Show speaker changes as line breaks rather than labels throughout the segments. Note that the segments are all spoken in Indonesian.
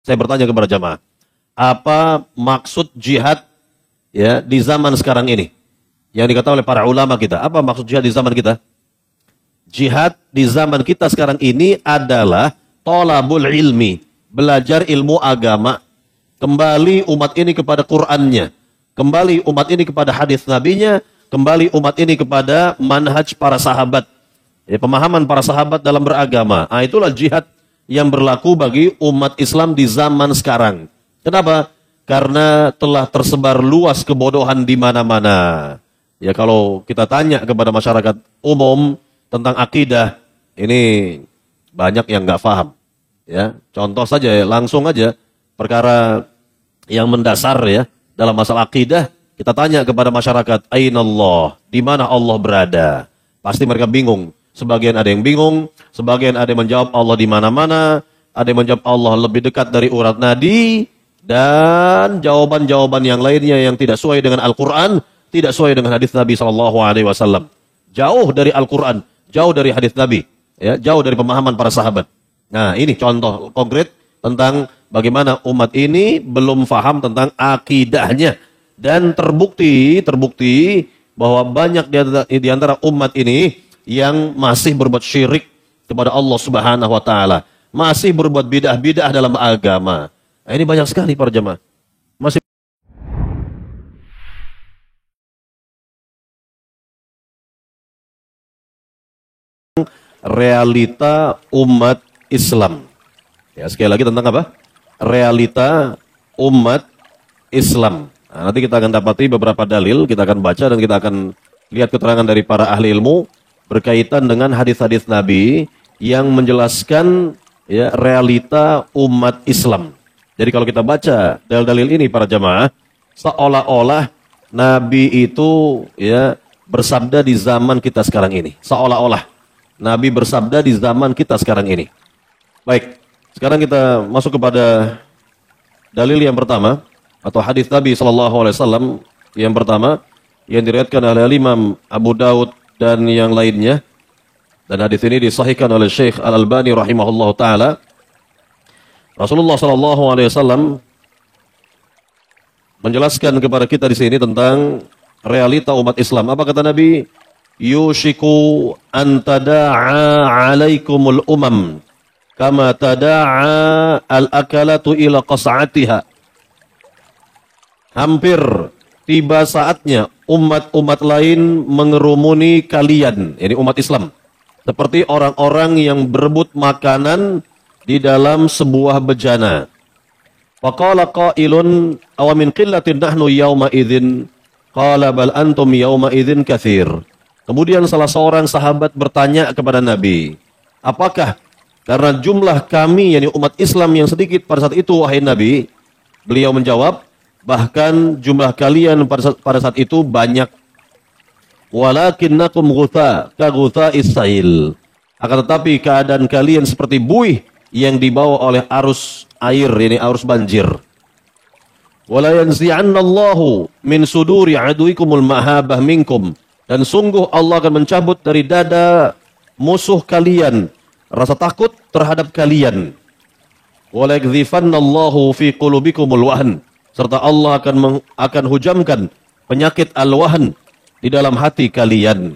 Saya bertanya kepada jamaah, apa maksud jihad ya di zaman sekarang ini? Yang dikatakan oleh para ulama kita, apa maksud jihad di zaman kita? Jihad di zaman kita sekarang ini adalah thalabul ilmi, belajar ilmu agama, kembali umat ini kepada Qur'annya, kembali umat ini kepada hadis nabinya, kembali umat ini kepada manhaj para sahabat, ya, pemahaman para sahabat dalam beragama. Nah, itulah jihad yang berlaku bagi umat Islam di zaman sekarang. Kenapa? Karena telah tersebar luas kebodohan di mana-mana. Ya, kalau kita tanya kepada masyarakat umum tentang akidah, ini banyak yang nggak paham. Ya, contoh saja, langsung aja perkara yang mendasar ya dalam masalah akidah, kita tanya kepada masyarakat, Aina Allah, di mana Allah berada? Pasti mereka bingung. Sebagian ada yang bingung, sebagian ada yang menjawab Allah di mana-mana, ada yang menjawab Allah lebih dekat dari urat nadi, dan jawaban-jawaban yang lainnya yang tidak sesuai dengan Al-Quran, tidak sesuai dengan hadis Nabi SAW. Jauh dari Al-Quran, jauh dari hadis Nabi, ya, jauh dari pemahaman para sahabat. Nah, ini contoh konkret tentang bagaimana umat ini belum faham tentang akidahnya. Dan terbukti bahwa banyak di antara umat ini yang masih berbuat syirik kepada Allah Subhanahu wa taala, masih berbuat bidah-bidah dalam agama. Nah, ini banyak sekali para jemaah. Masih realita umat Islam. Ya, sekali lagi tentang apa? Realita umat Islam. Nah, nanti kita akan dapati beberapa dalil, kita akan baca dan kita akan lihat keterangan dari para ahli ilmu berkaitan dengan hadis-hadis Nabi yang menjelaskan ya realita umat Islam. Jadi kalau kita baca dalil-dalil ini para jamaah, seolah-olah Nabi itu ya bersabda di zaman kita sekarang ini. Seolah-olah Nabi bersabda di zaman kita sekarang ini. Baik, sekarang kita masuk kepada dalil yang pertama atau hadis Nabi SAW yang pertama yang diriwayatkan oleh Imam Abu Daud dan yang lainnya, dan hadis ini disahihkan oleh Syekh Al-Albani rahimahullah taala. Rasulullah SAW menjelaskan kepada kita di sini tentang realita umat Islam. Apa kata Nabi? Yushiku an tada'a 'alaikumul umam kama tada'a al-akalatu ila qas'atiha. Hampir tiba saatnya umat-umat lain mengerumuni kalian, ini umat Islam, seperti orang-orang yang berebut makanan di dalam sebuah bejana. Faqala qailun aw min qillatin nahnu yauma idzin qala bal antum yauma idzin katsir. Kemudian salah seorang sahabat bertanya kepada Nabi, apakah karena jumlah kami yakni umat Islam yang sedikit pada saat itu wahai Nabi? Beliau menjawab, bahkan jumlah kalian pada saat itu banyak. Walakinnakum ghutha ka ghutha'is sail. Akan tetapi keadaan kalian seperti buih yang dibawa oleh arus air, ini arus banjir. Wala yanzi'annallahu min suduri aduikumul mahabah minkum. Dan sungguh Allah akan mencabut dari dada musuh kalian rasa takut terhadap kalian. Wala yakdzifannallahu fi qulubikumul wahn. Serta Allah akan hujamkan penyakit al-wahn di dalam hati kalian.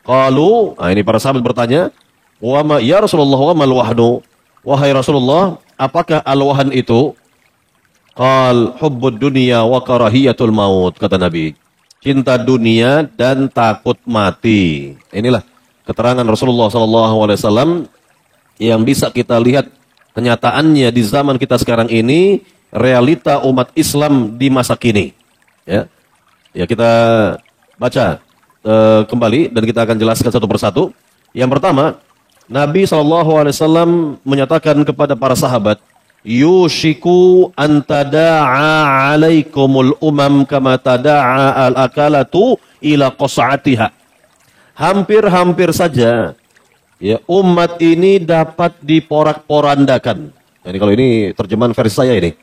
Qalu, nah ini para sahabat bertanya, wa ma ya Rasulullah wa mal wahnu? Wahai Rasulullah, apakah al-wahn itu? Qal hubbud dunya wa karahiyatul maut, kata Nabi. Cinta dunia dan takut mati. Inilah keterangan Rasulullah SAW yang bisa kita lihat kenyataannya di zaman kita sekarang ini, realita umat Islam di masa kini. Ya, ya kita baca kembali dan kita akan jelaskan satu persatu. Yang pertama, Nabi SAW menyatakan kepada para sahabat, yushiku an tada'a 'alaikumul umam kama tada'a al-akalatu ila qas'atiha. Hampir-hampir saja ya umat ini dapat diporak-porandakan. Jadi kalau ini terjemahan versi saya ini.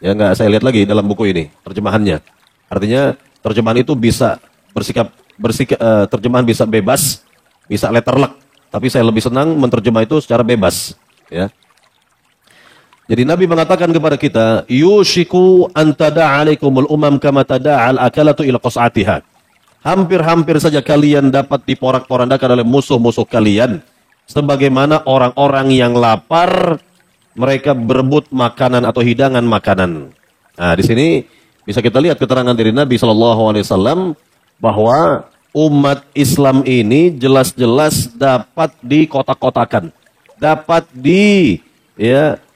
Ya enggak saya lihat lagi dalam buku ini terjemahannya. Artinya terjemahan itu bisa terjemahan bisa bebas, bisa letterlock. Tapi saya lebih senang menerjemah itu secara bebas, ya. Jadi Nabi mengatakan kepada kita, yushiku an tada'alaikumul umam kama tada'al akalatu ila qas'atiha. Hampir-hampir saja kalian dapat diporak-porandakan oleh musuh-musuh kalian. Sebagaimana orang-orang yang lapar, mereka berebut makanan atau hidangan makanan. Nah, di sini bisa kita lihat keterangan dari Nabi SAW bahwa umat Islam ini jelas-jelas dapat dikotak-kotakan, dapat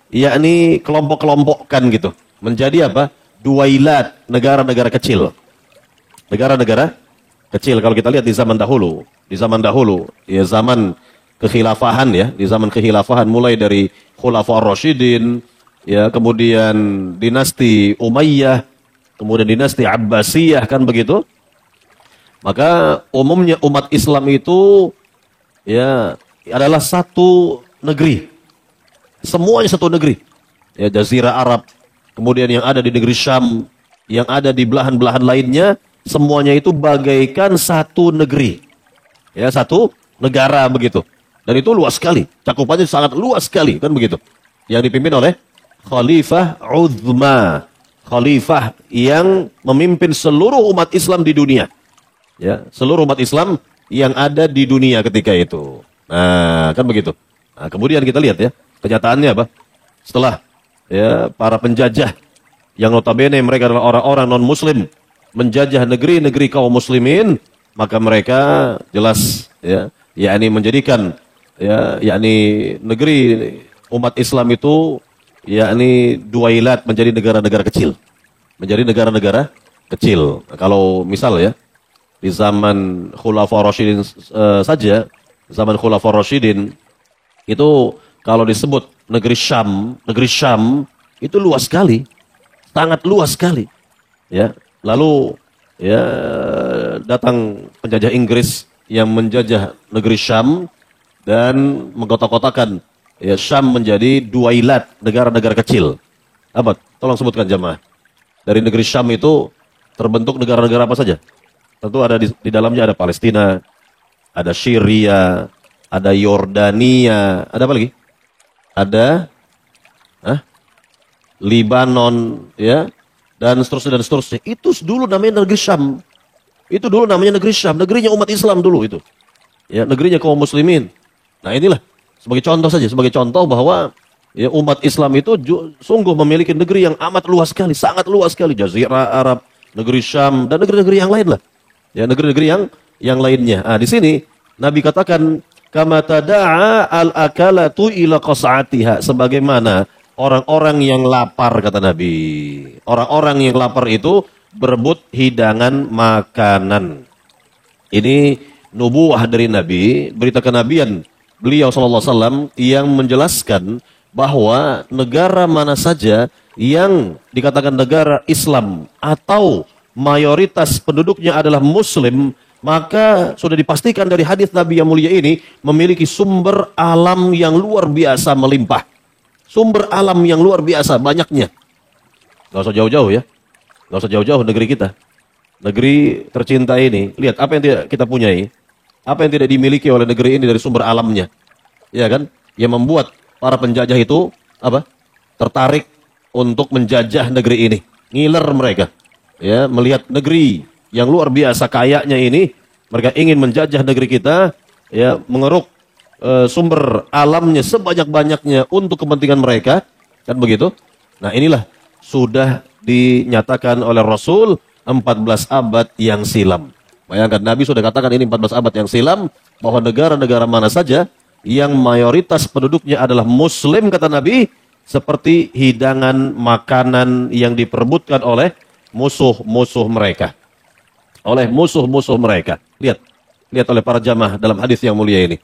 yakni kelompok-kelompokkan gitu. Menjadi apa? Duailat, negara-negara kecil. Negara-negara kecil kalau kita lihat di zaman dahulu, ya zaman kekhilafahan ya, di zaman kekhilafahan mulai dari Khulafaur Rasyidin, ya, kemudian dinasti Umayyah, kemudian dinasti Abbasiyah, kan begitu. Maka umumnya umat Islam itu ya adalah satu negeri. Semuanya satu negeri. Ya, Jazirah Arab, kemudian yang ada di negeri Syam, yang ada di belahan-belahan lainnya, semuanya itu bagaikan satu negeri. Ya, satu negara begitu. Dan itu luas sekali. Cakupannya sangat luas sekali, kan begitu. Yang dipimpin oleh Khalifah Uzma. Khalifah yang memimpin seluruh umat Islam di dunia. Ya, seluruh umat Islam yang ada di dunia ketika itu. Nah, kan begitu. Nah, kemudian kita lihat ya, kenyataannya apa? Setelah ya para penjajah yang notabene mereka adalah orang-orang non-muslim menjajah negeri-negeri kaum muslimin, maka mereka jelas ya, yakni menjadikan ya, yakni negeri umat Islam itu yakni duailat, menjadi negara-negara kecil. Menjadi negara-negara kecil. Nah, kalau misal ya di zaman Khulafaur Rasyidin saja, zaman Khulafaur Rasyidin itu kalau disebut negeri Syam itu luas sekali, sangat luas sekali. Ya, lalu ya datang penjajah Inggris yang menjajah negeri Syam dan mengkotak-kotakan ya Syam menjadi duailat, negara-negara kecil. Apa? Tolong sebutkan jamaah. Dari negeri Syam itu terbentuk negara-negara apa saja? Tentu ada di dalamnya ada Palestina, ada Syria, ada Yordania, ada apa lagi? Ada Libanon, ya, dan seterusnya. Itu dulu namanya negeri Syam. Itu dulu namanya negeri Syam, negerinya umat Islam dulu itu. Ya, negerinya kaum muslimin. Nah, inilah sebagai contoh saja, sebagai contoh bahwa ya umat Islam itu sungguh memiliki negeri yang amat luas sekali, sangat luas sekali. Jazirah Arab, negeri Syam, dan negeri-negeri yang lain lah. Ya, negeri-negeri yang lainnya. Ah, di sini Nabi katakan kama tada'a al-akalatu ila qas'atiha, sebagaimana orang-orang yang lapar, kata Nabi. Orang-orang yang lapar itu berebut hidangan makanan. Ini nubuwah dari Nabi, berita kenabian beliau sallallahu alaihi wasallam yang menjelaskan bahwa negara mana saja yang dikatakan negara Islam atau mayoritas penduduknya adalah muslim, maka sudah dipastikan dari hadis Nabi yang mulia ini memiliki sumber alam yang luar biasa melimpah. Sumber alam yang luar biasa banyaknya. Gak usah jauh-jauh ya. Gak usah jauh-jauh negeri kita. Negeri tercinta ini, lihat apa yang tidak kita punyai. Apa yang tidak dimiliki oleh negeri ini dari sumber alamnya. Ya kan? Yang membuat para penjajah itu apa? Tertarik untuk menjajah negeri ini. Ngiler mereka. Ya, melihat negeri yang luar biasa kayanya ini, mereka ingin menjajah negeri kita, ya, mengeruk sumber alamnya sebanyak-banyaknya untuk kepentingan mereka, kan begitu? Nah, inilah sudah dinyatakan oleh Rasul 14 abad yang silam. Bayangkan, Nabi sudah katakan ini 14 abad yang silam, bahwa negara-negara mana saja yang mayoritas penduduknya adalah muslim, kata Nabi, seperti hidangan makanan yang diperebutkan oleh musuh-musuh mereka. Oleh musuh-musuh mereka. Lihat oleh para jamaah dalam hadis yang mulia ini.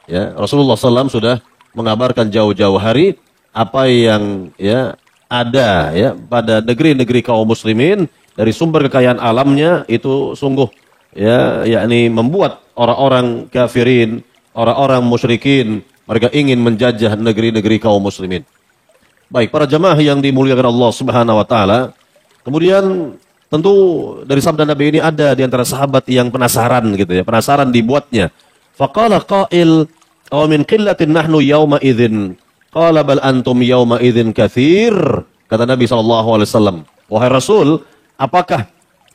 Ya, Rasulullah SAW sudah mengabarkan jauh-jauh hari apa yang ya ada ya pada negeri-negeri kaum muslimin dari sumber kekayaan alamnya, itu sungguh ya yakni membuat orang-orang kafirin, orang-orang musyrikin, mereka ingin menjajah negeri-negeri kaum muslimin. Baik, para jamaah yang dimuliakan Allah Subhanahu wa taala. Kemudian tentu dari sabda Nabi ini ada di antara sahabat yang penasaran gitu ya, penasaran dibuatnya. Faqala qail aw min qillatin nahnu yauma idzin. Qala bal antum yawma idzin katsir. Kata Nabi SAW, wahai Rasul, apakah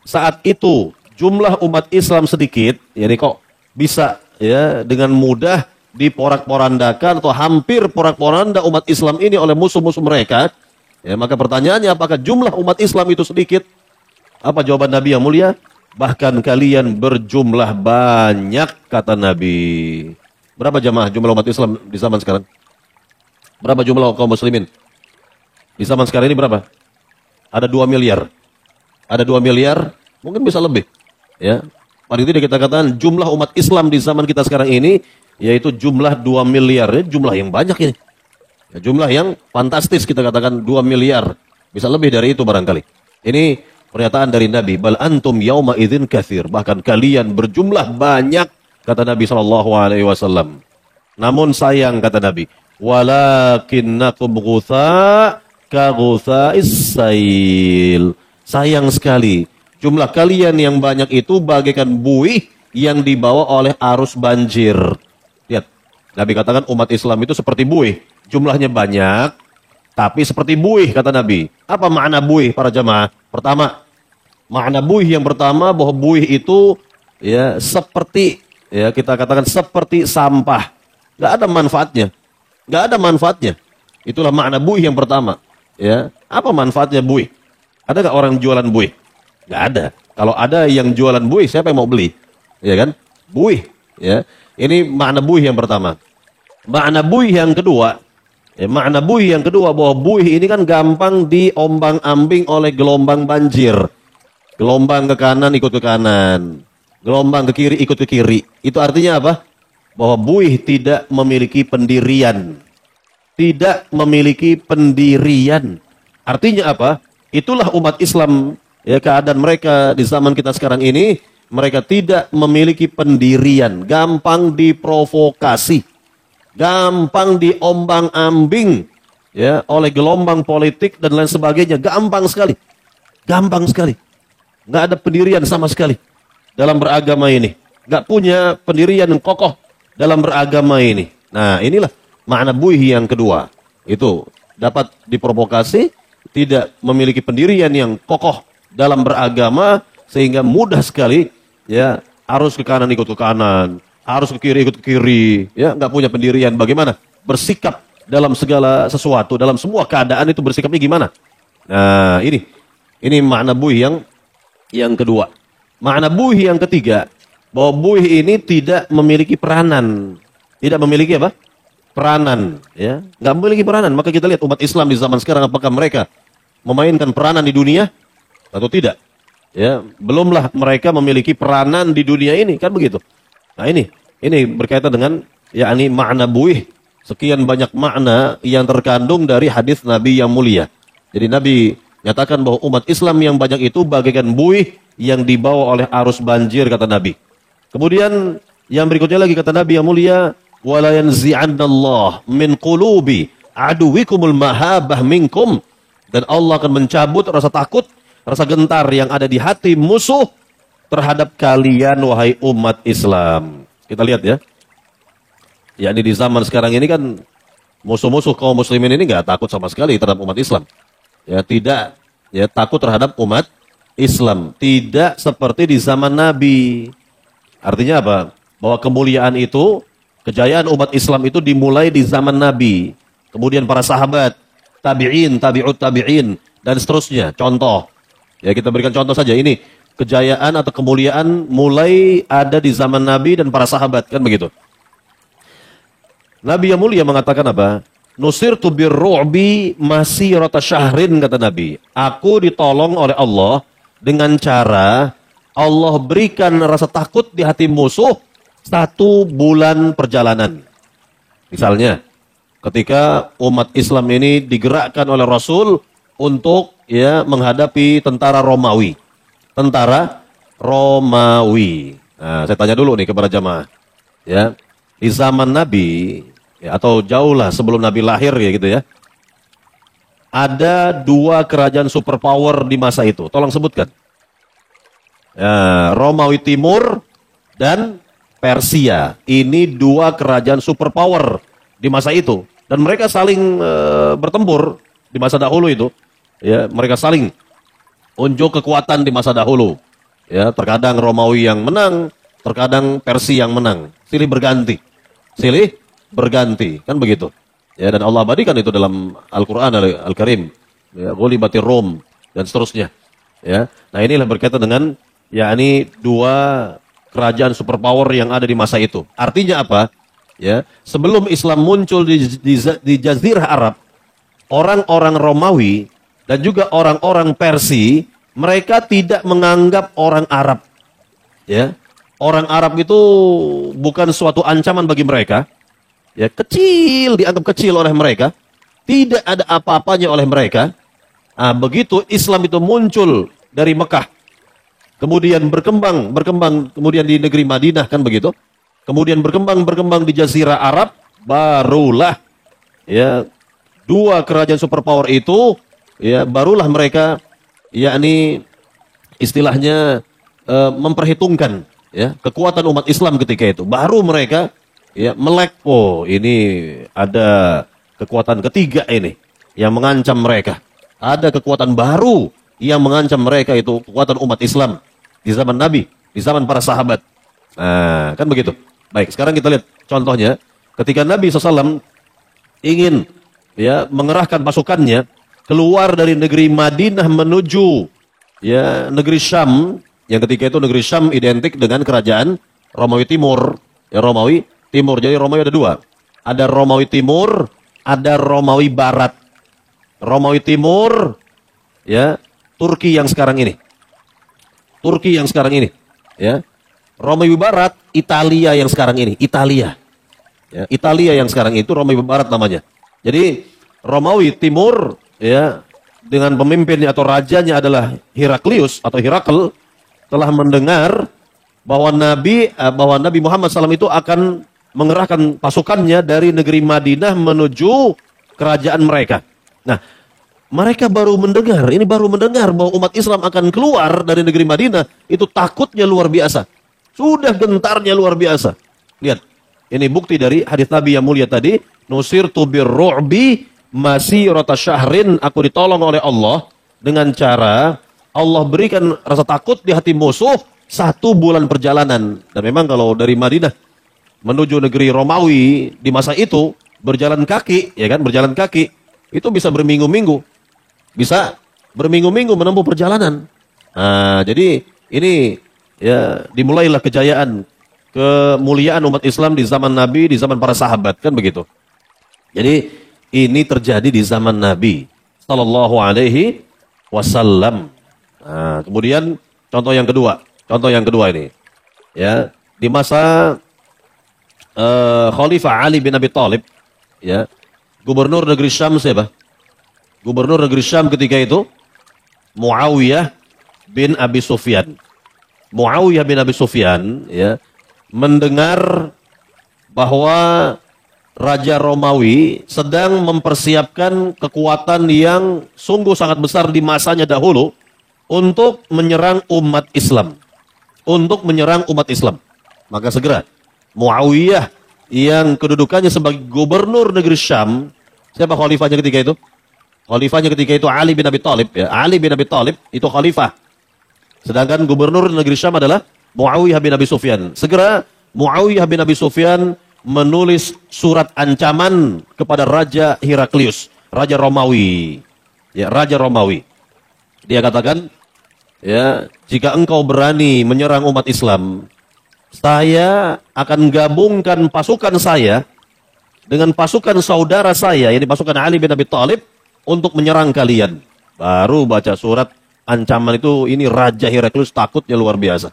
saat itu jumlah umat Islam sedikit, yani kok bisa ya dengan mudah diporak-porandakan atau hampir porak-poranda umat Islam ini oleh musuh-musuh mereka? Ya, maka pertanyaannya, apakah jumlah umat Islam itu sedikit? Apa jawaban Nabi yang mulia? Bahkan kalian berjumlah banyak, kata Nabi. Berapa jamaah jumlah umat Islam di zaman sekarang? Berapa jumlah kaum muslimin? Di zaman sekarang ini berapa? Ada 2 miliar. Ada 2 miliar, mungkin bisa lebih. Ya. Paling tidak kita katakan jumlah umat Islam di zaman kita sekarang ini, yaitu jumlah 2 miliar. Ya, jumlah yang banyak ini. Ya, jumlah yang fantastis, kita katakan 2 miliar. Bisa lebih dari itu barangkali. Ini pernyataan dari Nabi. Bal antum yauma idzin katsir. Bahkan kalian berjumlah banyak, kata Nabi SAW. Namun sayang, kata Nabi, walakinnakum ghutha ka ghutha'is sail. Sayang sekali, jumlah kalian yang banyak itu bagaikan buih yang dibawa oleh arus banjir. Lihat, Nabi katakan umat Islam itu seperti buih. Jumlahnya banyak, tapi seperti buih, kata Nabi. Apa makna buih, para jamaah? Pertama, makna buih yang pertama, bahwa buih itu ya seperti, ya kita katakan seperti sampah. Gak ada manfaatnya. Gak ada manfaatnya. Itulah makna buih yang pertama. Ya, apa manfaatnya buih? Ada gak orang jualan buih? Gak ada. Kalau ada yang jualan buih, siapa yang mau beli? Ya kan? Buih. Ya, ini makna buih yang pertama. Makna buih yang kedua, makna buih yang kedua, bahwa buih ini kan gampang diombang-ambing oleh gelombang banjir. Gelombang ke kanan ikut ke kanan, gelombang ke kiri ikut ke kiri. Itu artinya apa? Bahwa buih tidak memiliki pendirian. Tidak memiliki pendirian. Artinya apa? Itulah umat Islam, ya, keadaan mereka di zaman kita sekarang ini, mereka tidak memiliki pendirian, gampang diprovokasi, gampang diombang-ambing ya oleh gelombang politik dan lain sebagainya, gampang sekali. Gampang sekali. Nggak ada pendirian sama sekali dalam beragama ini. Nggak punya pendirian yang kokoh dalam beragama ini. Nah, inilah makna buih yang kedua. Itu dapat diprovokasi, tidak memiliki pendirian yang kokoh dalam beragama, sehingga mudah sekali ya arus ke kanan ikut ke kanan, arus ke kiri ikut ke kiri, ya nggak punya pendirian. Bagaimana bersikap dalam segala sesuatu, dalam semua keadaan itu bersikapnya gimana? Nah, ini makna buih yang kedua. Makna buih yang ketiga, bahwa buih ini tidak memiliki peranan. Tidak memiliki apa? Peranan, ya. Nggak memiliki peranan. Maka kita lihat umat Islam di zaman sekarang, apakah mereka memainkan peranan di dunia atau tidak? Ya, belumlah mereka memiliki peranan di dunia ini, kan begitu. Nah, ini berkaitan dengan yakni makna buih. Sekian banyak makna yang terkandung dari hadis Nabi yang mulia. Jadi Nabi nyatakan bahwa umat Islam yang banyak itu bagaikan buih yang dibawa oleh arus banjir, kata Nabi. Kemudian yang berikutnya lagi, kata Nabi yang mulia, wala yanzi'annallah min qulubi aduwikumul mahabah minkum. Dan Allah akan mencabut rasa takut, rasa gentar yang ada di hati musuh terhadap kalian, wahai umat Islam. Kita lihat ya. Yakni di zaman sekarang ini kan musuh-musuh kaum muslimin ini nggak takut sama sekali terhadap umat Islam. Ya, tidak ya takut terhadap umat Islam. Tidak seperti di zaman Nabi. Artinya apa? Bahwa kemuliaan itu, kejayaan umat Islam itu dimulai di zaman Nabi. Kemudian para sahabat, tabi'in, tabi'ut tabi'in, dan seterusnya. Contoh. Ya, kita berikan contoh saja. Ini kejayaan atau kemuliaan mulai ada di zaman Nabi dan para sahabat. Kan begitu. Nabi yang mulia mengatakan apa? Nusirtu birru'bi masirata syahrin, kata Nabi. Aku ditolong oleh Allah dengan cara Allah berikan rasa takut di hati musuh 1 bulan perjalanan. Misalnya, ketika umat Islam ini digerakkan oleh Rasul untuk ya menghadapi tentara Romawi. Tentara Romawi. Nah, saya tanya dulu nih kepada jamaah. Ya, di zaman Nabi, ya, atau jauh lah sebelum Nabi lahir ya gitu ya. Ada 2 kerajaan superpower di masa itu. Tolong sebutkan. Ya, Romawi Timur dan Persia. Ini 2 kerajaan superpower di masa itu. Dan mereka saling bertempur di masa dahulu itu. Ya, mereka saling unjuk kekuatan di masa dahulu. Ya, terkadang Romawi yang menang, terkadang Persia yang menang. Silih berganti. Silih berganti, kan begitu. Ya, dan Allah abadikan itu dalam Al-Qur'an Al-Karim. Ya, ghulibatir Rum dan seterusnya. Ya. Nah, inilah berkaitan dengan yakni dua kerajaan superpower yang ada di masa itu. Artinya apa? Ya, sebelum Islam muncul di Jazirah Arab, orang-orang Romawi dan juga orang-orang Persia, mereka tidak menganggap orang Arab. Ya, orang Arab itu bukan suatu ancaman bagi mereka. Ya, kecil, dianggap kecil oleh mereka. Tidak ada apa-apanya oleh mereka. Nah, begitu Islam itu muncul dari Mekah, kemudian berkembang, kemudian di negeri Madinah, kan begitu. Kemudian berkembang di Jazirah Arab, barulah ya dua kerajaan superpower itu, ya barulah mereka, yakni istilahnya memperhitungkan ya kekuatan umat Islam ketika itu. Baru mereka ya melek, oh ini ada kekuatan ketiga ini yang mengancam mereka. Ada kekuatan baru yang mengancam mereka, itu kekuatan umat Islam di zaman Nabi, di zaman para sahabat. Nah, kan begitu. Baik, sekarang kita lihat contohnya ketika Nabi SAW ingin ya mengerahkan pasukannya keluar dari negeri Madinah menuju ya negeri Syam, yang ketika itu negeri Syam identik dengan kerajaan Romawi Timur. Ya, Romawi Timur. Jadi Romawi ada dua. Ada Romawi Timur, ada Romawi Barat. Romawi Timur ya Turki yang sekarang ini. Turki yang sekarang ini, ya. Romawi Barat Italia yang sekarang ini, Italia. Ya, Italia yang sekarang itu Romawi Barat namanya. Jadi Romawi Timur ya dengan pemimpinnya atau rajanya adalah Heraklius atau Herakl, telah mendengar bahwa Nabi Muhammad SAW itu akan mengerahkan pasukannya dari negeri Madinah menuju kerajaan mereka. Nah, mereka baru mendengar bahwa umat Islam akan keluar dari negeri Madinah, itu takutnya luar biasa. Sudah gentarnya luar biasa. Lihat, ini bukti dari hadis Nabi yang mulia tadi, nusirtu birru'bi masirata syahrin, aku ditolong oleh Allah dengan cara Allah berikan rasa takut di hati musuh 1 bulan perjalanan. Dan memang kalau dari Madinah menuju negeri Romawi di masa itu berjalan kaki, ya kan, berjalan kaki itu bisa berminggu-minggu, menempuh perjalanan. Nah, jadi ini ya dimulailah kejayaan, kemuliaan umat Islam di zaman Nabi, di zaman para sahabat, kan begitu. Jadi ini terjadi di zaman Nabi sallallahu alaihi wasallam. Nah, kemudian contoh yang kedua ini ya di masa Khalifah Ali bin Abi Thalib, ya, gubernur negeri Syam siapa? Gubernur negeri Syam ketika itu Muawiyah bin Abi Sufyan. Muawiyah bin Abi Sufyan ya mendengar bahwa Raja Romawi sedang mempersiapkan kekuatan yang sungguh sangat besar di masanya dahulu untuk menyerang umat Islam. Maka segera Muawiyah yang kedudukannya sebagai gubernur negeri Syam, siapa khalifahnya ketika itu? Khalifahnya ketika itu Ali bin Abi Thalib, ya. Ali bin Abi Thalib itu khalifah. Sedangkan gubernur negeri Syam adalah Muawiyah bin Abi Sufyan. Segera Muawiyah bin Abi Sufyan menulis surat ancaman kepada Raja Heraklius, Raja Romawi. Ya, Raja Romawi. Dia katakan, ya, jika engkau berani menyerang umat Islam, saya akan gabungkan pasukan saya dengan pasukan saudara saya, yang pasukan Ali bin Abi Thalib, untuk menyerang kalian. Baru baca surat ancaman itu, ini Raja Heraklius takutnya luar biasa.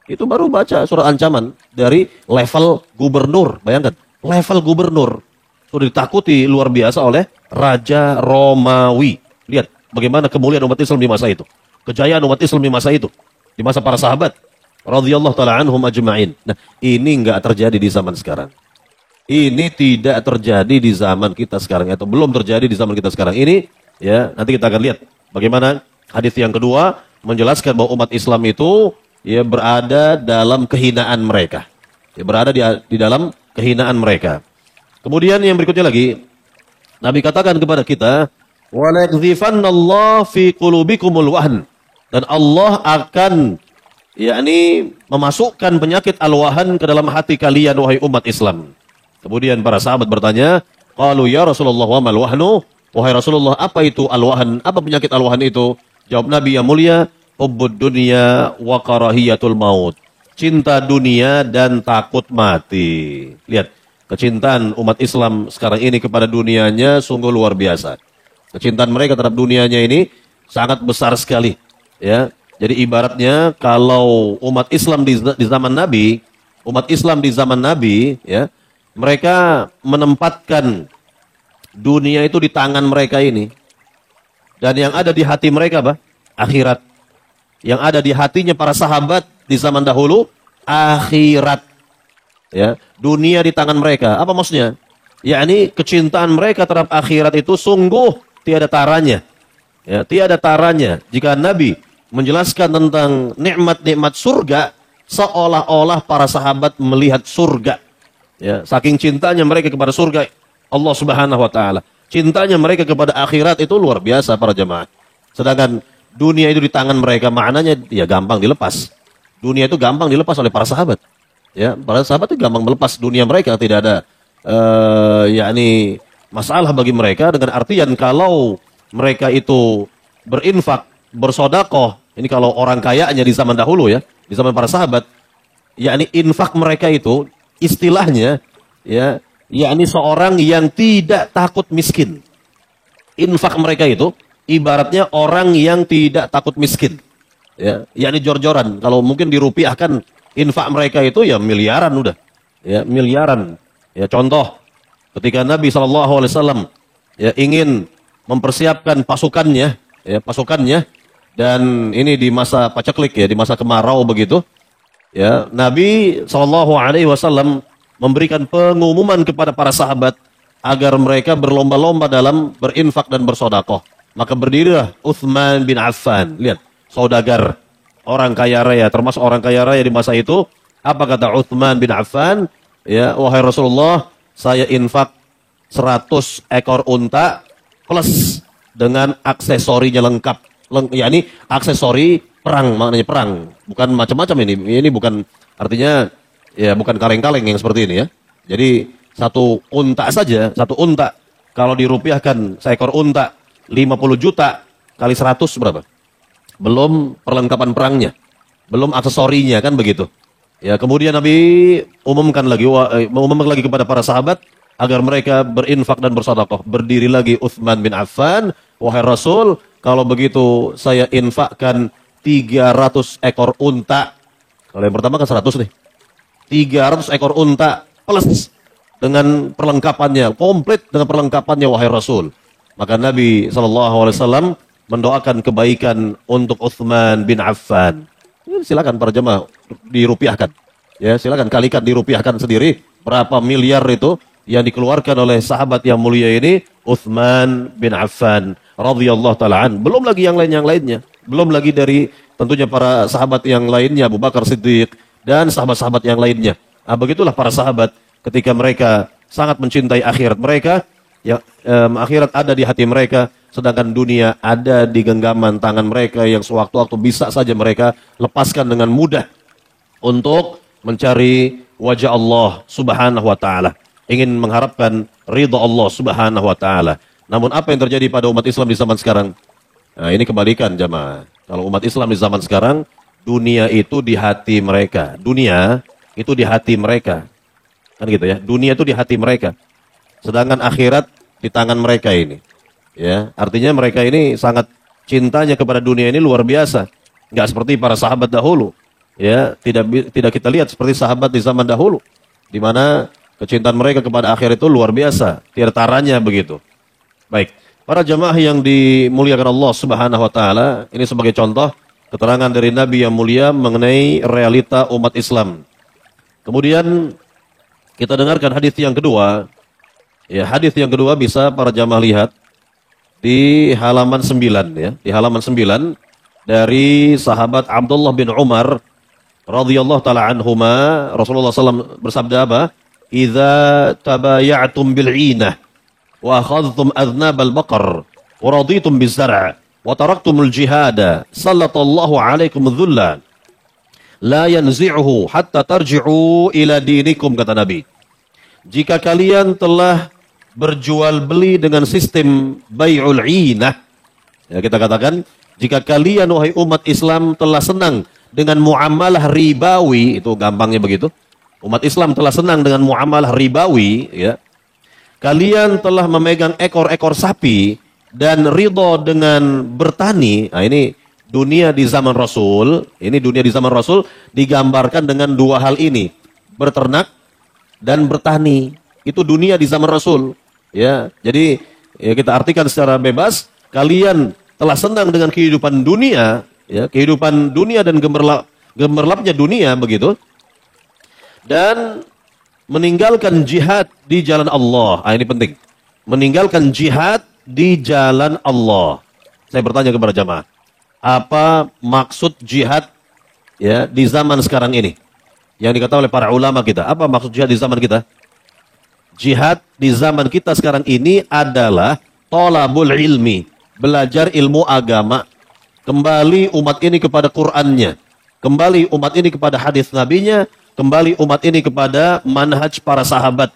Itu baru baca surat ancaman dari level gubernur. Bayangkan, level gubernur sudah ditakuti luar biasa oleh Raja Romawi. Lihat bagaimana kemuliaan umat Islam di masa itu, kejayaan umat Islam di masa itu, di masa para sahabat radhiyallahu taala anhum ajma'in. Nah, ini enggak terjadi di zaman sekarang. Ini tidak terjadi di zaman kita sekarang, atau belum terjadi di zaman kita sekarang ini. Ya, nanti kita akan lihat bagaimana hadis yang kedua menjelaskan bahwa umat Islam itu ya berada dalam kehinaan mereka. Ya, berada di dalam kehinaan mereka. Kemudian yang berikutnya lagi, Nabi katakan kepada kita, "Wala yakdhifannallahu fi qulubikumul wahn." Dan Allah akan memasukkan penyakit al-wahan ke dalam hati kalian wahai umat Islam. Kemudian para sahabat bertanya, qalu ya Rasulullah wa mal wahnu? Wahai Rasulullah, apa itu al-wahan? Apa penyakit al-wahan itu? Jawab Nabi yang mulia, hubbud dunya wa karahiyatul maut. Cinta dunia dan takut mati. Lihat, kecintaan umat Islam sekarang ini kepada dunianya sungguh luar biasa. Kecintaan mereka terhadap dunianya ini sangat besar sekali. Ya, jadi ibaratnya kalau umat Islam di zaman Nabi, ya, mereka menempatkan dunia itu di tangan mereka ini. Dan yang ada di hati mereka apa? Akhirat. Yang ada di hatinya para sahabat di zaman dahulu, akhirat. Ya, dunia di tangan mereka. Apa maksudnya? Yakni kecintaan mereka terhadap akhirat itu sungguh tiada taranya. Ya, tiada taranya. Jika Nabi menjelaskan tentang nikmat-nikmat surga, seolah-olah para sahabat melihat surga. Ya, saking cintanya mereka kepada surga Allah Subhanahu wa taala. Cintanya mereka kepada akhirat itu luar biasa para jemaah. Sedangkan dunia itu di tangan mereka, maknanya ya gampang dilepas. Dunia itu gampang dilepas oleh para sahabat. Ya, para sahabat itu gampang melepas dunia mereka, tidak ada masalah bagi mereka, dengan artian kalau mereka itu berinfak, bersodakoh, ini kalau orang kayanya di zaman dahulu ya, di zaman para sahabat, infak mereka itu istilahnya ya, seorang yang tidak takut miskin. Infak mereka itu ibaratnya orang yang tidak takut miskin. Ya, jor-joran. Kalau mungkin dirupiahkan infak mereka itu ya miliaran udah. Ya, miliaran. Ya, contoh ketika Nabi SAW ya ingin mempersiapkan pasukannya, dan ini di masa paceklik ya, di masa kemarau begitu. Ya, Nabi SAW memberikan pengumuman kepada para sahabat agar mereka berlomba-lomba dalam berinfak dan bersodakoh. Maka berdirilah Utsman bin Affan. Lihat, saudagar, orang kaya raya, termasuk orang kaya raya di masa itu. Apa kata Utsman bin Affan? Ya, wahai Rasulullah, saya infak 100 ekor unta plus dengan aksesorinya lengkap. Yakni aksesori perang, maknanya perang. Bukan macam-macam ini. Ini bukan artinya ya bukan kaleng-kaleng yang seperti ini ya. Jadi satu unta saja, satu unta kalau dirupiahkan seekor unta 50 juta kali 100 berapa? Belum perlengkapan perangnya, belum aksesorinya kan begitu. Ya, kemudian Nabi umumkan lagi kepada para sahabat agar mereka berinfak dan bersedekah. Berdiri lagi Utsman bin Affan, wahai Rasul, kalau begitu saya infakkan 300 ekor unta. Kalau yang pertama kan 100 nih. 300 ekor unta plus dengan perlengkapannya, komplit dengan perlengkapannya wahai Rasul. Maka Nabi SAW mendoakan kebaikan untuk Utsman bin Affan. Ya, silakan para jemaah dirupiahkan. Ya, silakan kalikan dirupiahkan sendiri berapa miliar itu yang dikeluarkan oleh sahabat yang mulia ini, Utsman bin Affan radhiyallahu taala an. Belum lagi yang lainnya. Belum lagi dari tentunya para sahabat yang lainnya, Abu Bakar Siddiq dan sahabat-sahabat yang lainnya. Nah, begitulah para sahabat ketika mereka sangat mencintai akhirat mereka, yang akhirat ada di hati mereka, sedangkan dunia ada di genggaman tangan mereka yang sewaktu-waktu bisa saja mereka lepaskan dengan mudah untuk mencari wajah Allah Subhanahu wa taala, ingin mengharapkan ridha Allah Subhanahu wa taala. Namun apa yang terjadi pada umat Islam di zaman sekarang? Nah, ini kebalikan jamaah. Kalau umat Islam di zaman sekarang, dunia itu di hati mereka. Dunia itu di hati mereka. Kan gitu ya. Dunia itu di hati mereka. Sedangkan akhirat di tangan mereka ini. Ya, artinya mereka ini sangat cintanya kepada dunia ini luar biasa. Enggak seperti para sahabat dahulu. Ya, tidak kita lihat seperti sahabat di zaman dahulu, di mana kecintaan mereka kepada akhirat itu luar biasa, tiada taranya begitu. Baik, para jamaah yang dimuliakan Allah Subhanahu wa taala, ini sebagai contoh keterangan dari Nabi yang mulia mengenai realita umat Islam. Kemudian kita dengarkan hadis yang kedua. Ya, hadis yang kedua bisa para jamaah lihat di halaman 9 ya, di halaman 9 dari sahabat Abdullah bin Umar radhiyallahu taala anhuma. Rasulullah SAW bersabda apa? "Idza tabaya'tum bil 'inah wa akhadhtum adhnabal baqar wa raditum biz-zar' wa taraktumul jihada sallallahu alaikum dhulla la yanzi'uhu hatta tarji'u ila dinikum, kata Nabi. Jika kalian telah berjual beli dengan sistem bai'ul inah, ya kita katakan, jika kalian wahai umat Islam telah senang dengan muamalah ribawi, itu gampangnya begitu. Umat Islam telah senang dengan muamalah ribawi, ya. Kalian telah memegang ekor-ekor sapi dan ridho dengan bertani. Nah, ini dunia di zaman Rasul, digambarkan dengan dua hal ini, berternak dan bertani. Itu dunia di zaman Rasul, ya. Jadi ya kita artikan secara bebas, kalian telah senang dengan kehidupan dunia, ya, kehidupan dunia dan gemerlapnya dunia begitu, dan meninggalkan jihad di jalan Allah. Ah, ini penting. Meninggalkan jihad di jalan Allah. Saya bertanya kepada jamaah, apa maksud jihad, ya, di zaman sekarang ini? Yang dikatakan oleh para ulama kita. Apa maksud jihad di zaman kita? Jihad di zaman kita sekarang ini adalah thalabul ilmi, belajar ilmu agama. Kembali umat ini kepada Qur'annya, kembali umat ini kepada hadis nabinya, kembali umat ini kepada manhaj para sahabat,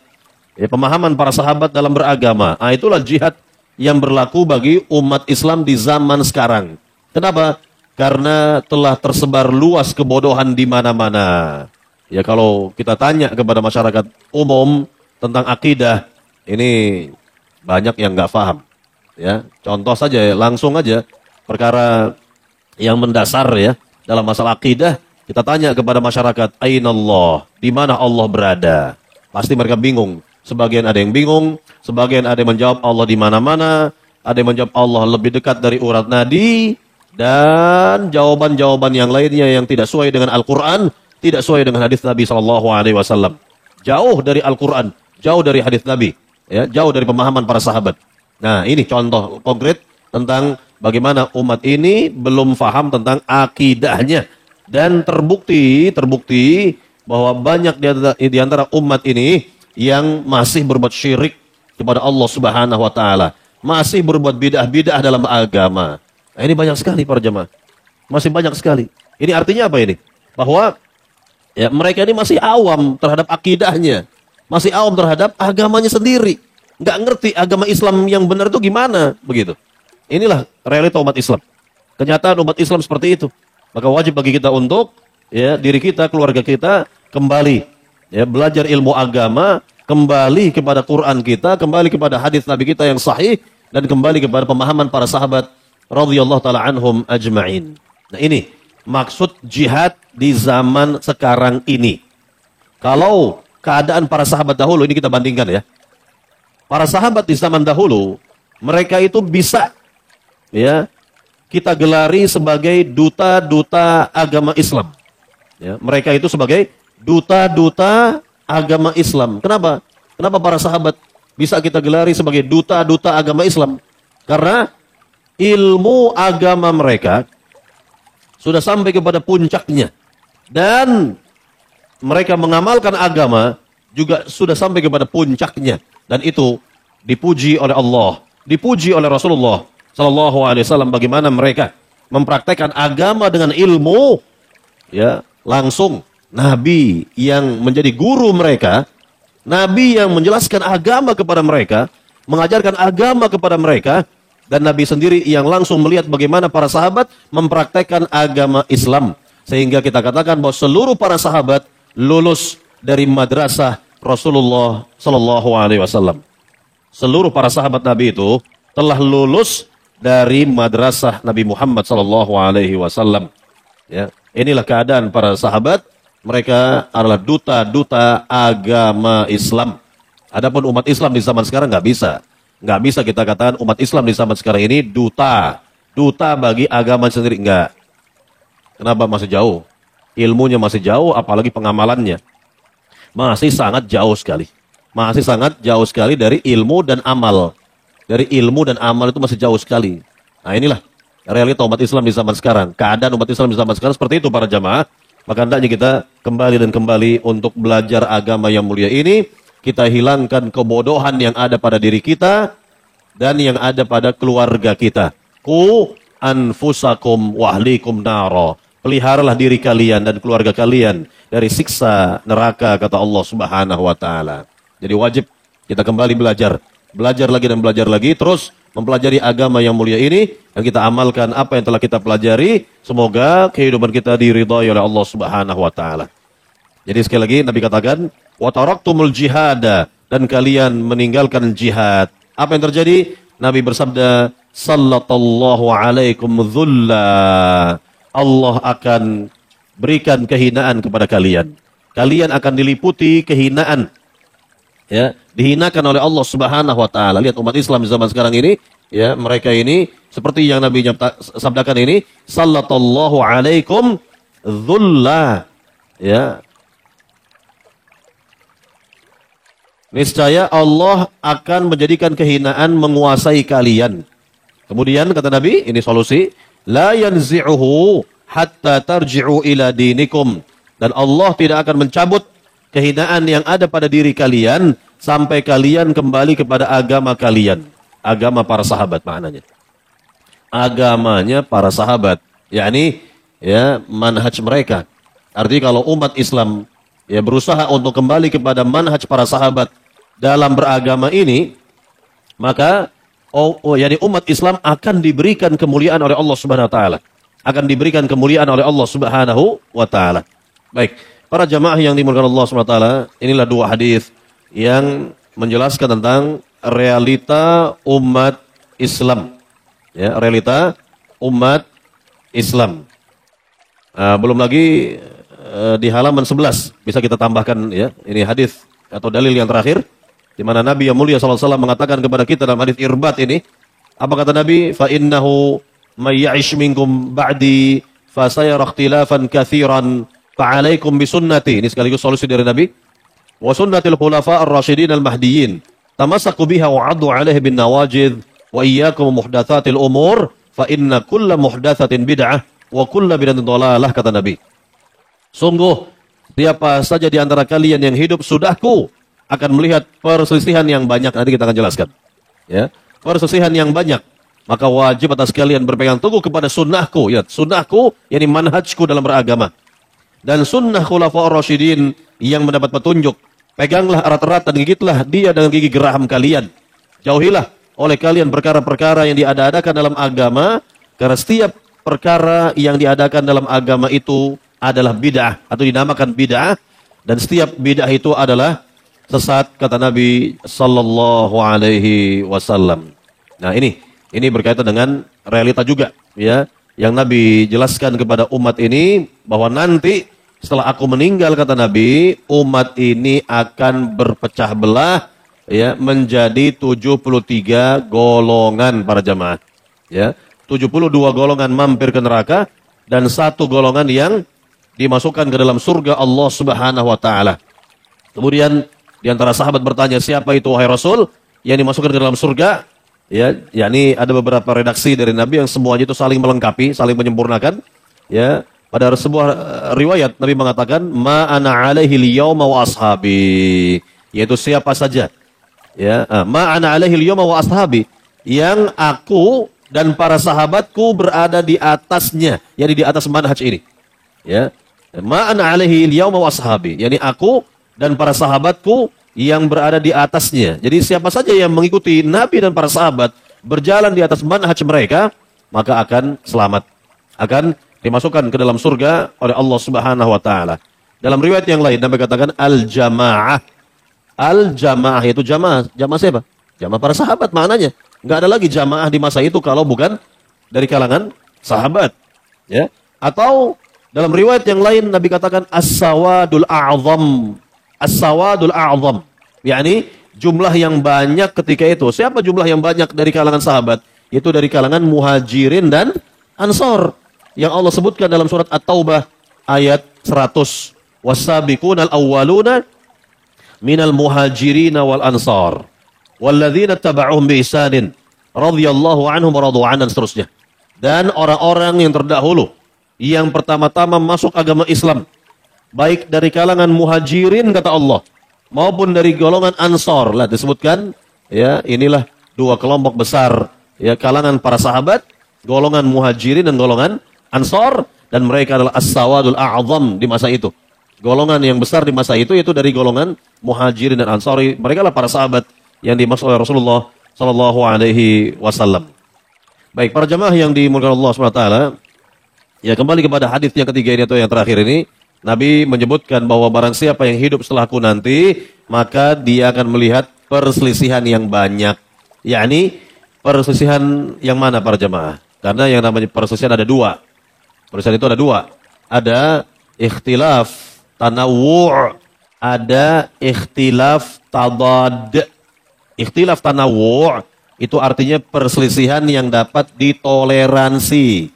ya, pemahaman para sahabat dalam beragama. Nah, itulah jihad yang berlaku bagi umat Islam di zaman sekarang. Kenapa? Karena telah tersebar luas kebodohan di mana-mana. Ya, kalau kita tanya kepada masyarakat umum tentang akidah, ini banyak yang nggak paham. Ya, contoh saja, langsung aja perkara yang mendasar, ya, dalam masalah akidah. Kita tanya kepada masyarakat, Ainallah, di mana Allah berada? Pasti mereka bingung. Sebagian ada yang bingung, sebagian ada yang menjawab Allah di mana-mana, ada yang menjawab Allah lebih dekat dari urat nadi, dan jawaban-jawaban yang lainnya yang tidak sesuai dengan Al-Quran, tidak sesuai dengan hadis Nabi SAW. Jauh dari Al-Quran, jauh dari hadis Nabi, ya, jauh dari pemahaman para sahabat. Nah, ini contoh konkret tentang bagaimana umat ini belum paham tentang akidahnya. Dan terbukti bahwa banyak di antara umat ini yang masih berbuat syirik kepada Allah Subhanahu wa taala, masih berbuat bidah-bidah dalam agama. Nah, ini banyak sekali para jemaah. Masih banyak sekali. Ini artinya apa ini? Bahwa ya, mereka ini masih awam terhadap akidahnya, masih awam terhadap agamanya sendiri. Nggak ngerti agama Islam yang benar itu gimana, begitu. Inilah realita umat Islam. Kenyataan umat Islam seperti itu. Maka wajib bagi kita untuk, ya, diri kita, keluarga kita kembali, ya, belajar ilmu agama, kembali kepada Quran kita, kembali kepada hadis Nabi kita yang sahih, dan kembali kepada pemahaman para sahabat radhiyallahu taala anhum ajma'in. Nah, ini maksud jihad di zaman sekarang ini. Kalau keadaan para sahabat dahulu, ini kita bandingkan, ya. Para sahabat di zaman dahulu, mereka itu bisa, ya, kita gelari sebagai duta-duta agama Islam. Ya, mereka itu sebagai duta-duta agama Islam. Kenapa? Kenapa para sahabat bisa kita gelari sebagai duta-duta agama Islam? Karena ilmu agama mereka sudah sampai kepada puncaknya. Dan mereka mengamalkan agama juga sudah sampai kepada puncaknya. Dan itu dipuji oleh Allah, dipuji oleh Rasulullah Sallallahu Alaihi Wasallam, bagaimana mereka mempraktekkan agama dengan ilmu, ya, langsung Nabi yang menjadi guru mereka, Nabi yang menjelaskan agama kepada mereka, mengajarkan agama kepada mereka, dan Nabi sendiri yang langsung melihat bagaimana para sahabat mempraktekkan agama Islam, sehingga kita katakan bahwa seluruh para sahabat lulus dari madrasah Rasulullah Sallallahu Alaihi Wasallam. Seluruh para sahabat Nabi itu telah lulus dari madrasah Nabi Muhammad Sallallahu Alaihi Wasallam. Ya, inilah keadaan para sahabat. Mereka adalah duta-duta agama Islam. Adapun umat Islam di zaman sekarang nggak bisa kita katakan umat Islam di zaman sekarang ini duta bagi agama sendiri, enggak. Kenapa? Masih jauh, ilmunya masih jauh, apalagi pengamalannya masih sangat jauh sekali. Masih sangat jauh sekali dari ilmu dan amal. Dari ilmu dan amal itu masih jauh sekali. Nah, inilah realita umat Islam di zaman sekarang. Keadaan umat Islam di zaman sekarang seperti itu para jamaah. Maka hendaknya kita kembali untuk belajar agama yang mulia ini. Kita hilangkan kebodohan yang ada pada diri kita. dan yang ada pada keluarga kita. Ku anfusakum wa ahlikum naro. Peliharalah diri kalian dan keluarga kalian dari siksa neraka, kata Allah Subhanahu wa taala. Jadi wajib kita kembali belajar lagi dan belajar lagi, terus mempelajari agama yang mulia ini dan kita amalkan apa yang telah kita pelajari. Semoga kehidupan kita diridhai oleh Allah Subhanahu wa taala. Jadi sekali lagi Nabi katakan, wa taraktumul jihada, dan kalian meninggalkan jihad. Apa yang terjadi? Nabi bersabda, sallallahu alaikum dhulla. Allah akan berikan kehinaan kepada kalian. Kalian akan diliputi kehinaan. Ya, dihinakan oleh Allah Subhanahu wa taala. Lihat umat Islam di zaman sekarang ini, ya, mereka ini seperti yang Nabi sabdakan ini, sallallahu alaikum dhulla. Ya. Niscaya Allah akan menjadikan kehinaan menguasai kalian. Kemudian kata Nabi, ini solusi, la yanzi'uhu hatta tarji'u ila dinikum. Dan Allah tidak akan mencabut kehinaan yang ada pada diri kalian sampai kalian kembali kepada agama kalian. Agama para sahabat maknanya. Agamanya para sahabat, yakni ya manhaj mereka. Artinya kalau umat Islam ya berusaha untuk kembali kepada manhaj para sahabat dalam beragama ini, maka yakni umat Islam akan diberikan kemuliaan oleh Allah Subhanahu wa taala. Akan diberikan kemuliaan oleh Allah Subhanahu wa taala. Baik, para jamaah yang dimuliakan Allah Subhanahu wa taala, inilah dua hadis yang menjelaskan tentang realita umat Islam. Ya, realita umat Islam. Belum lagi di halaman 11 bisa kita tambahkan ya, ini hadis atau dalil yang terakhir di mana Nabi yang mulia SAW mengatakan kepada kita dalam hadis Irbat ini, apa kata Nabi? Fa innahu may ya'ish minkum ba'di fa sayara ikhtilafan katsiran fa 'alaikum bi sunnati. Ini sekaligus solusi dari Nabi. Wa sunnatil khulafa ar-rasyidin al-mahdiyyin. Tamassaku biha wa 'addu 'alaiha bin nawajid wa iyyakum muhdatsatil umur fa inna kulla muhdatsatin bid'ah wa kulla bid'atin dhalalah, kata Nabi. Sungguh, siapa saja di antara kalian yang hidup sudahku akan melihat perselisihan yang banyak. Nanti kita akan jelaskan. Ya, perselisihan yang banyak. Maka wajib atas kalian berpegang teguh kepada sunnahku. Ya, sunnahku, yakni manhajku dalam beragama. Dan sunnah khulafaur rasyidin yang mendapat petunjuk. Peganglah erat-erat dan gigitlah dia dengan gigi geraham kalian. Jauhilah oleh kalian perkara-perkara yang diada-adakan dalam agama. Karena setiap perkara yang diadakan dalam agama itu adalah bid'ah atau dinamakan bid'ah, dan setiap bid'ah itu adalah sesat, kata Nabi sallallahu alaihi wasallam. Nah, ini berkaitan dengan realita juga ya yang Nabi jelaskan kepada umat ini bahwa nanti setelah aku meninggal, kata Nabi, umat ini akan berpecah belah ya menjadi 73 golongan para jamaah. Ya, 72 golongan mampir ke neraka dan satu golongan yang dimasukkan ke dalam surga Allah Subhanahu wa taala. Kemudian di antara sahabat bertanya, siapa itu wahai Rasul yang dimasukkan ke dalam surga? Ya, yakni ada beberapa redaksi dari Nabi yang semuanya itu saling melengkapi, saling menyempurnakan. Ya, pada sebuah riwayat Nabi mengatakan, ma ana alaihi al-yauma wa ashabi, yaitu siapa saja. Ya, ma ana alaihi al-yauma wa ashabi, yang aku dan para sahabatku berada di atasnya, yakni di atas manhaj ini. Ya, ma ana alaihi al-yauma wa ashabi, yakni aku dan para sahabatku yang berada di atasnya. Jadi siapa saja yang mengikuti Nabi dan para sahabat berjalan di atas manhaj mereka, maka akan selamat, akan dimasukkan ke dalam surga oleh Allah Subhanahu wa taala. Dalam riwayat yang lain Nabi katakan al-jamaah. Al-jamaah itu jamaah siapa? Jamaah para sahabat maknanya. Enggak ada lagi jamaah di masa itu kalau bukan dari kalangan sahabat. Ya. Atau dalam riwayat yang lain Nabi katakan as-sawadul a'zam. As-sawadul a'zam, yakni jumlah yang banyak ketika itu. Siapa jumlah yang banyak dari kalangan sahabat? Itu dari kalangan muhajirin dan ansor yang Allah sebutkan dalam surat At-Taubah ayat 100. Was-sabiqunal awwaluna minal muhajirin wal ansar walladzina taba'uhum bi ihsanin radhiyallahu anhum wa radu an, dan seterusnya. Dan orang-orang yang terdahulu yang pertama-tama masuk agama Islam, baik dari kalangan muhajirin kata Allah maupun dari golongan ansor. Lah disebutkan ya, inilah dua kelompok besar ya kalangan para sahabat, golongan Muhajirin dan golongan Ansor, dan mereka adalah as-sawadul a'zam di masa itu. Golongan yang besar di masa itu yaitu dari golongan Muhajirin dan Ansori. Mereka lah para sahabat yang dimaksud oleh Rasulullah sallallahu alaihi wasallam. Baik, para jamaah yang dimuliakan Allah Subhanahu wa taala, ya kembali kepada hadis yang ketiga ini atau yang terakhir ini, Nabi menyebutkan bahwa barang siapa yang hidup setelahku nanti, maka dia akan melihat perselisihan yang banyak. Yakni perselisihan yang mana para jamaah? Karena yang namanya perselisihan ada dua. Perselisihan itu ada dua. Ada ikhtilaf tanawwu', ada ikhtilaf tadad. Ikhtilaf tanawwu' itu artinya perselisihan yang dapat ditoleransi.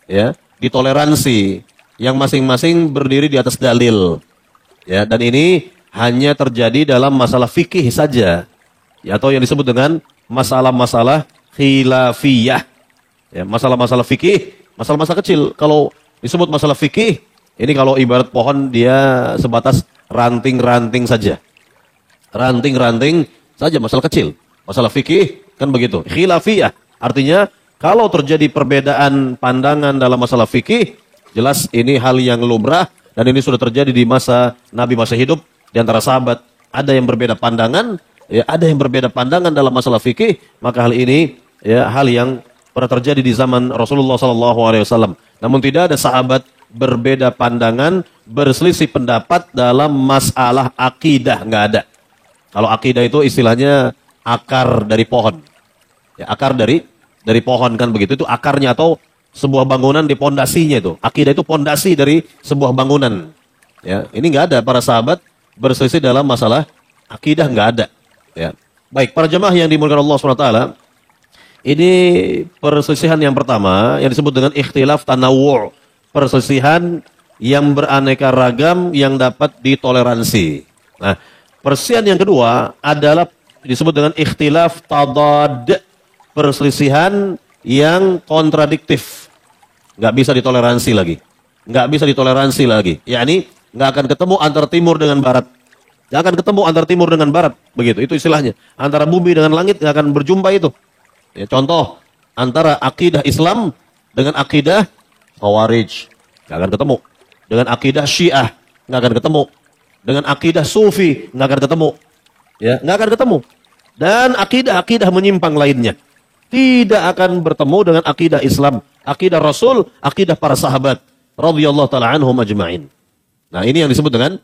Ya, ditoleransi. Yang masing-masing berdiri di atas dalil. Ya, dan ini hanya terjadi dalam masalah fikih saja. Ya, atau yang disebut dengan masalah-masalah khilafiyah. Ya, masalah-masalah fikih, masalah-masalah kecil. Kalau disebut masalah fikih, ini kalau ibarat pohon dia sebatas ranting-ranting saja. Ranting-ranting saja, masalah kecil. Masalah fikih kan begitu. Khilafiyah artinya kalau terjadi perbedaan pandangan dalam masalah fikih, jelas ini hal yang lumrah dan ini sudah terjadi di masa Nabi masa hidup di antara sahabat. Ada yang berbeda pandangan, ya ada yang berbeda pandangan dalam masalah fikih, maka hal ini ya hal yang pernah terjadi di zaman Rasulullah SAW. Namun tidak ada sahabat berbeda pandangan, berselisih pendapat dalam masalah akidah, nggak ada. Kalau akidah itu istilahnya akar dari pohon, ya akar dari pohon kan begitu, itu akarnya atau sebuah bangunan di pondasinya itu. Akidah itu pondasi dari sebuah bangunan. Ya, ini nggak ada para sahabat berselisih dalam masalah akidah, nggak ada. Ya. Baik, para jemaah yang dimuliakan Allah SWT, ini perselisihan yang pertama yang disebut dengan ikhtilaf tanawwu', perselisihan yang beraneka ragam yang dapat ditoleransi. Nah, perselisihan yang kedua adalah disebut dengan ikhtilaf tadad, perselisihan yang kontradiktif, nggak bisa ditoleransi lagi, nggak bisa ditoleransi lagi. Yakni nggak akan ketemu antara timur dengan barat, nggak akan ketemu antara timur dengan barat, begitu. Itu istilahnya. Antara bumi dengan langit nggak akan berjumpa itu. Ya, contoh antara akidah Islam dengan akidah Khawarij nggak akan ketemu. Dengan akidah Syiah nggak akan ketemu. Dengan akidah Sufi nggak akan ketemu. Ya, nggak akan ketemu. Dan akidah-akidah menyimpang lainnya tidak akan bertemu dengan akidah Islam, akidah Rasul, akidah para sahabat radhiyallahu taala anhum ajma'in. Nah, ini yang disebut dengan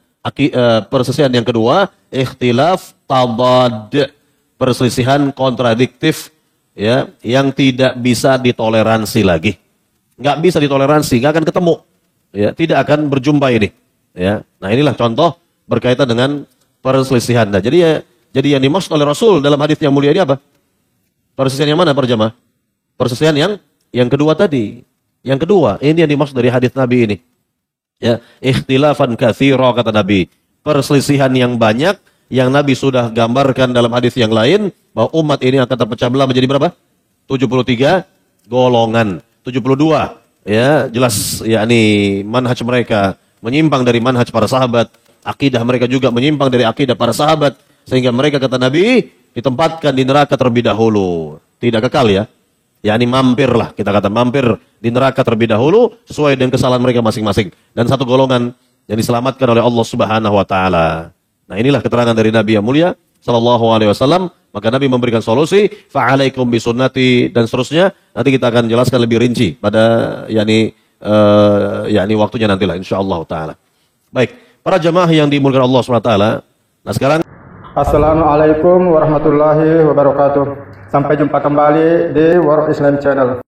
perselisihan yang kedua, ikhtilaf tadad, perselisihan kontradiktif ya, yang tidak bisa ditoleransi lagi. Nggak bisa ditoleransi, nggak akan ketemu. Ya, tidak akan berjumpa ini. Ya. Nah, inilah contoh berkaitan dengan perselisihan. Nah, jadi yang dimaksud oleh Rasul dalam hadis yang mulia ini apa? Perselisihan yang mana para jamaah? Perselisihan yang kedua tadi. Yang kedua, ini yang dimaksud dari hadis Nabi ini. Ya, ikhtilafan katsira kata Nabi. Perselisihan yang banyak yang Nabi sudah gambarkan dalam hadis yang lain bahwa umat ini akan terpecah belah menjadi berapa? 73 golongan. 72. Ya, jelas yakni manhaj mereka menyimpang dari manhaj para sahabat. Akidah mereka juga menyimpang dari akidah para sahabat sehingga mereka kata Nabi ditempatkan di neraka terlebih dahulu. Tidak kekal ya. Ya ini mampir lah. Kita kata mampir di neraka terlebih dahulu sesuai dengan kesalahan mereka masing-masing. Dan satu golongan yang diselamatkan oleh Allah Subhanahu wa taala. Nah, inilah keterangan dari Nabi yang mulia sallallahu alaihi wasallam. Maka Nabi memberikan solusi, fa'alaikum bisunnati dan seterusnya. Nanti kita akan jelaskan lebih rinci pada yakni waktunya nantilah insyaallah taala. Baik, para jamaah yang dimuliakan Allah Subhanahu wa taala. Nah, sekarang
Assalamualaikum warahmatullahi wabarakatuh. Sampai jumpa kembali di World Islam Channel.